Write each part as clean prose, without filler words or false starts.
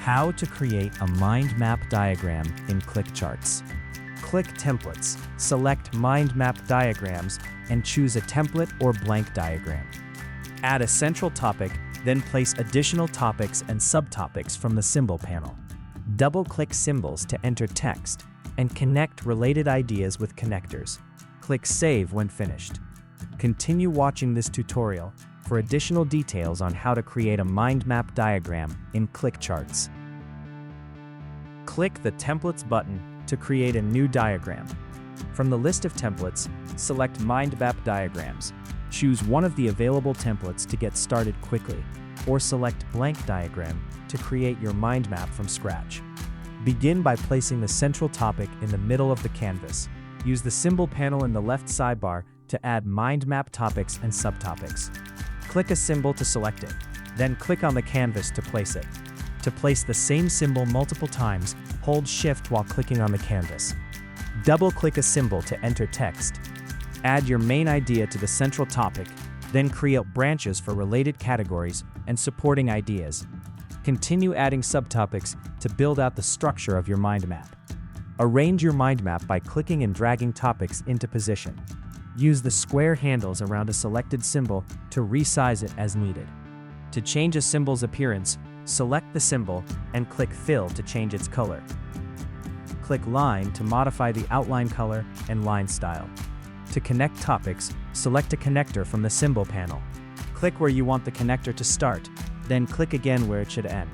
How to create a mind map diagram in ClickCharts. Click Templates, select Mind Map Diagrams, and choose a template or blank diagram. Add a central topic, then place additional topics and subtopics from the symbol panel. Double-click symbols to enter text, and connect related ideas with connectors. Click Save when finished. Continue watching this tutorial for additional details on how to create a mind map diagram in ClickCharts. Click the Templates button to create a new diagram. From the list of templates, select Mind Map Diagrams. Choose one of the available templates to get started quickly, or select Blank Diagram to create your mind map from scratch. Begin by placing the central topic in the middle of the canvas. Use the symbol panel in the left sidebar to add mind map topics and subtopics. Click a symbol to select it, then click on the canvas to place it. To place the same symbol multiple times, hold Shift while clicking on the canvas. Double-click a symbol to enter text. Add your main idea to the central topic, then create branches for related categories and supporting ideas. Continue adding subtopics to build out the structure of your mind map. Arrange your mind map by clicking and dragging topics into position. Use the square handles around a selected symbol to resize it as needed. To change a symbol's appearance, select the symbol and click Fill to change its color. Click Line to modify the outline color and line style. To connect topics, select a connector from the symbol panel. Click where you want the connector to start, then click again where it should end.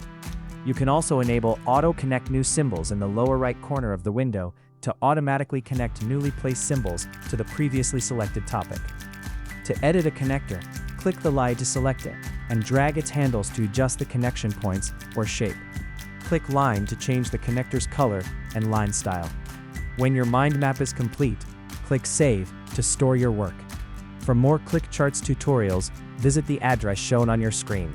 You can also enable Auto Connect New Symbols in the lower right corner of the window to automatically connect newly placed symbols to the previously selected topic. To edit a connector, click the line to select it, and drag its handles to adjust the connection points or shape. Click Line to change the connector's color and line style. When your mind map is complete, click Save to store your work. For more ClickCharts tutorials, visit the address shown on your screen.